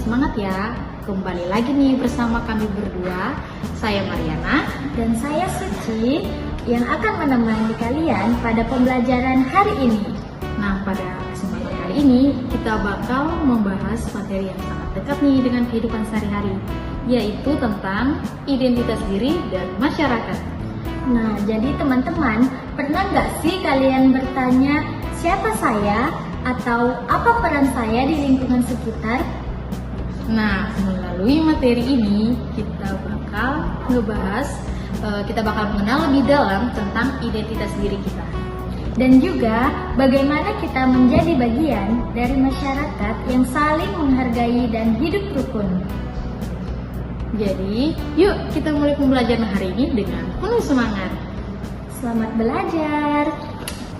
Semangat ya, kembali lagi nih bersama kami berdua. Saya Mariana Dan saya Suci yang akan menemani kalian pada pembelajaran hari ini. Nah, pada kesempatan kali ini kita bakal membahas materi yang sangat dekat nih dengan kehidupan sehari-hari, yaitu tentang identitas diri dan masyarakat. Nah, jadi teman-teman, pernah nggak sih kalian bertanya siapa saya atau apa peran saya di lingkungan sekitar? Nah, melalui materi ini kita bakal mengenal lebih dalam tentang identitas diri kita. Dan juga bagaimana kita menjadi bagian dari masyarakat yang saling menghargai dan hidup rukun. Jadi, yuk kita mulai pembelajaran hari ini dengan penuh semangat. Selamat belajar!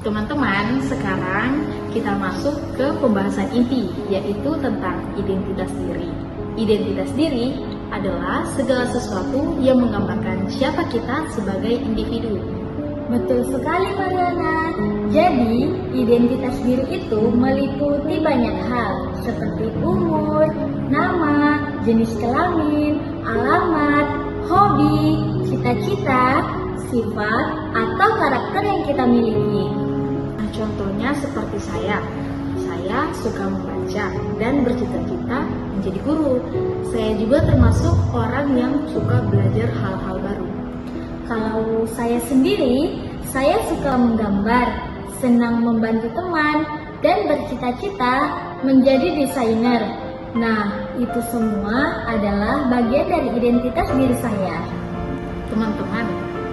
Teman-teman, sekarang kita masuk ke pembahasan inti, yaitu tentang identitas diri. Identitas diri adalah segala sesuatu yang menggambarkan siapa kita sebagai individu. Betul sekali Mariana. Jadi, identitas diri itu meliputi banyak hal seperti umur, nama, jenis kelamin, alamat, hobi, cita-cita, sifat, atau karakter yang kita miliki. Nah, contohnya seperti saya suka membaca dan bercita-cita menjadi guru. Saya juga termasuk orang yang suka belajar hal-hal baru. Kalau saya sendiri, saya suka menggambar, senang membantu teman, dan bercita-cita menjadi desainer. Nah, itu semua adalah bagian dari identitas diri saya. Teman-teman,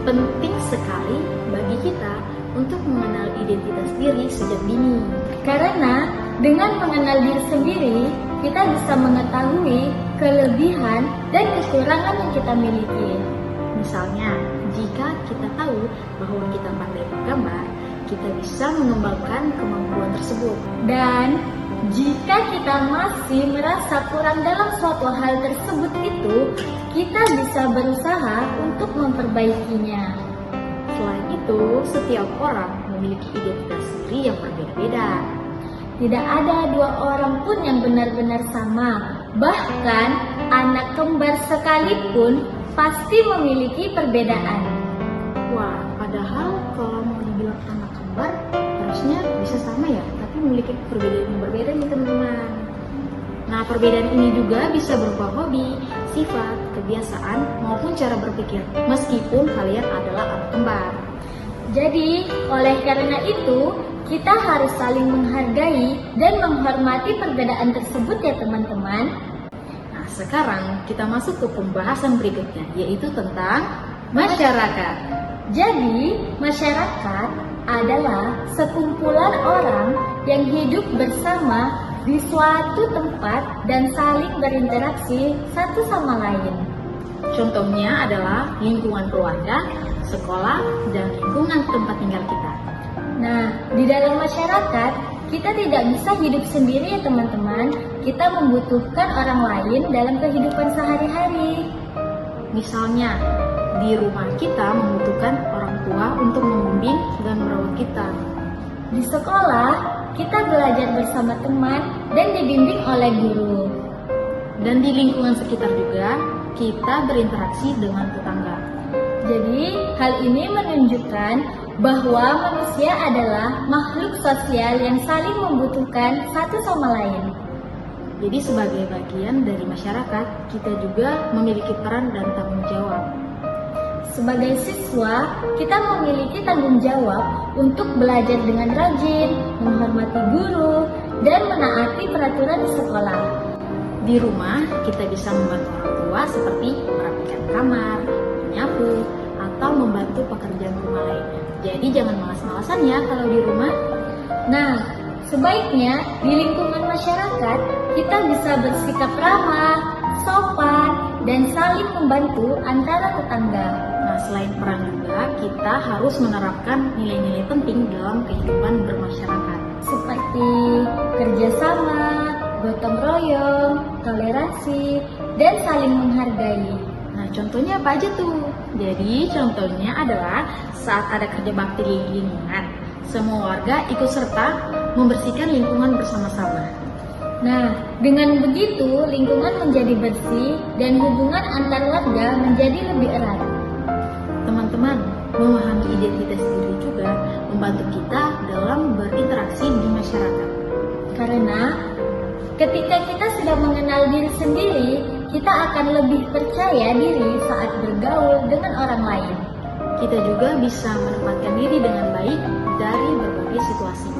penting sekali bagi kita untuk mengenal identitas diri sejak dini. Karena dengan mengenal diri sendiri, kita bisa mengetahui kelebihan dan kekurangan yang kita miliki. Misalnya, jika kita tahu bahwa kita pandai menggambar, kita bisa mengembangkan kemampuan tersebut. Dan jika kita masih merasa kurang dalam suatu hal tersebut kita bisa berusaha untuk memperbaikinya. Selain itu, setiap orang memiliki identitas diri yang berbeda-beda. Tidak ada dua orang pun yang benar-benar sama. Bahkan anak kembar sekalipun pasti memiliki perbedaan. Wah, padahal kalau mau dibilang anak kembar harusnya bisa sama ya, tapi memiliki perbedaan yang berbeda nih teman-teman. Nah, perbedaan ini juga bisa berupa hobi, sifat, kebiasaan, maupun cara berpikir, meskipun kalian adalah anak kembar. Jadi, oleh karena itu, kita harus saling menghargai dan menghormati perbedaan tersebut ya teman-teman. Nah, sekarang kita masuk ke pembahasan berikutnya, yaitu tentang masyarakat. Jadi, masyarakat adalah sekumpulan orang yang hidup bersama di suatu tempat dan saling berinteraksi satu sama lain. Contohnya adalah lingkungan keluarga, sekolah, dan lingkungan tempat tinggal kita. Nah, di dalam masyarakat, kita tidak bisa hidup sendiri ya teman-teman. Kita membutuhkan orang lain dalam kehidupan sehari-hari. Misalnya, di rumah kita membutuhkan orang tua untuk membimbing dan merawat kita. Di sekolah, kita belajar bersama teman dan dibimbing oleh guru. Dan di lingkungan sekitar juga, kita berinteraksi dengan tetangga. Jadi, hal ini menunjukkan bahwa manusia adalah makhluk sosial yang saling membutuhkan satu sama lain. Jadi sebagai bagian dari masyarakat, kita juga memiliki peran dan tanggung jawab. Sebagai siswa, kita memiliki tanggung jawab untuk belajar dengan rajin, menghormati guru, dan menaati peraturan di sekolah. Di rumah, kita bisa membantu orang tua seperti merapikan kamar, menyapu, atau membantu pekerjaan rumah lainnya. Jadi jangan malas-malasan ya kalau di rumah. Nah, sebaiknya di lingkungan masyarakat, kita bisa bersikap ramah, sopan, dan saling membantu antara tetangga. Nah, selain peran juga, kita harus menerapkan nilai-nilai penting dalam kehidupan bermasyarakat. Seperti kerjasama, gotong royong, toleransi, dan saling menghargai. Nah, contohnya apa aja tuh? Jadi, contohnya adalah saat ada kerja bakti di lingkungan, semua warga ikut serta membersihkan lingkungan bersama-sama. Nah, dengan begitu lingkungan menjadi bersih dan hubungan antar warga menjadi lebih erat. Teman-teman, memahami identitas diri juga membantu kita dalam berinteraksi di masyarakat. Karena ketika kita sudah mengenal diri sendiri, kita akan lebih percaya diri saat bergaul dengan orang lain. Kita juga bisa menempatkan diri dengan baik dari berbagai situasi.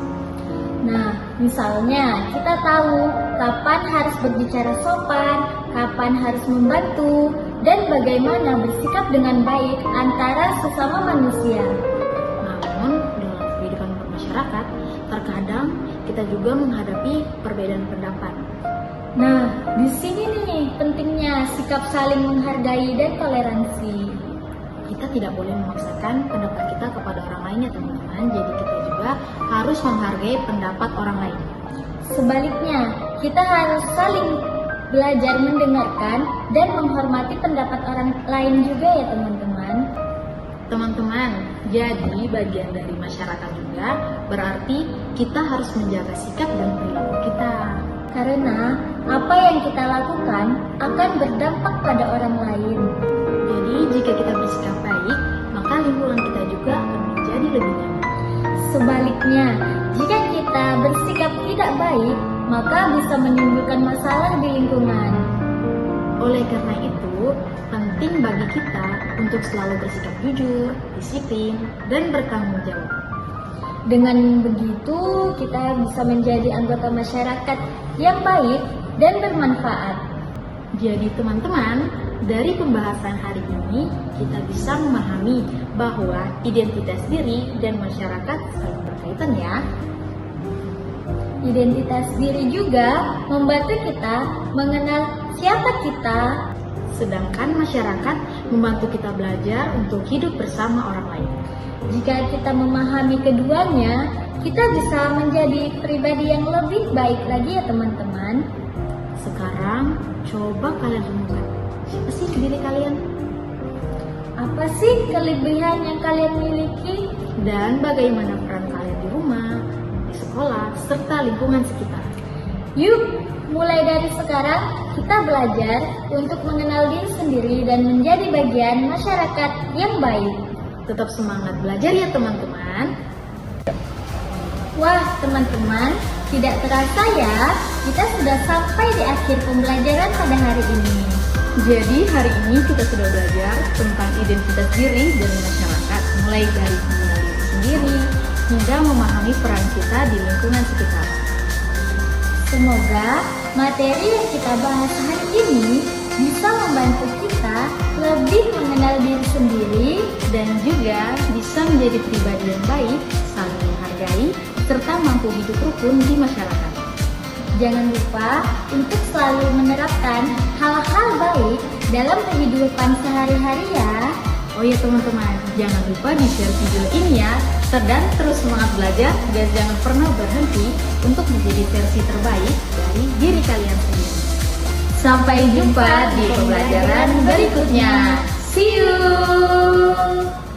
Nah, misalnya kita tahu kapan harus berbicara sopan, kapan harus membantu, dan bagaimana bersikap dengan baik antara sesama manusia. Namun, dalam kehidupan bermasyarakat, terkadang kita juga menghadapi perbedaan pendapat. Nah, di sini nih pentingnya sikap saling menghargai dan toleransi. Kita tidak boleh memaksakan pendapat kita kepada orang lain ya teman-teman. Jadi kita juga harus menghargai pendapat orang lain. Sebaliknya, kita harus saling belajar mendengarkan dan menghormati pendapat orang lain juga ya teman-teman. Teman-teman, jadi bagian dari masyarakat juga berarti kita harus menjaga sikap dan perilaku kita. Karena apa yang kita lakukan akan berdampak pada orang lain. Jadi jika kita bersikap baik, maka lingkungan kita juga akan menjadi lebih nyaman. Sebaliknya, jika kita bersikap tidak baik, maka bisa menimbulkan masalah di lingkungan. Oleh karena itu, penting bagi kita untuk selalu bersikap jujur, disiplin, dan bertanggung jawab. Dengan begitu, kita bisa menjadi anggota masyarakat yang baik dan bermanfaat. Jadi teman-teman, dari pembahasan hari ini, kita bisa memahami bahwa identitas diri dan masyarakat saling berkaitan ya. Identitas diri juga membantu kita mengenal siapa kita, sedangkan masyarakat membantu kita belajar untuk hidup bersama orang lain. Jika kita memahami keduanya, kita bisa menjadi pribadi yang lebih baik lagi ya teman-teman. Sekarang, coba kalian renungkan, siapa sih diri kalian? Apa sih kelebihan yang kalian miliki? Dan bagaimana peran kalian di rumah, di sekolah, serta lingkungan sekitar? Yuk, mulai dari sekarang kita belajar untuk mengenal diri sendiri dan menjadi bagian masyarakat yang baik. Tetap semangat belajar ya teman-teman. Wah teman-teman, tidak terasa ya, kita sudah sampai di akhir pembelajaran pada hari ini. Jadi hari ini kita sudah belajar tentang identitas diri dan masyarakat, mulai dari mengenal diri sendiri hingga memahami peran kita di lingkungan sekitar. Semoga materi yang kita bahas hari ini bisa membantu kita lebih mengenal diri sendiri dan juga bisa menjadi pribadi yang baik, saling menghargai, serta mampu hidup rukun di masyarakat. Jangan lupa untuk selalu menerapkan hal-hal baik dalam kehidupan sehari-hari ya. Oh ya teman-teman, jangan lupa di-share video ini ya. Dan terus semangat belajar dan jangan pernah berhenti untuk menjadi versi terbaik dari diri kalian sendiri. Sampai jumpa di pembelajaran berikutnya. See you!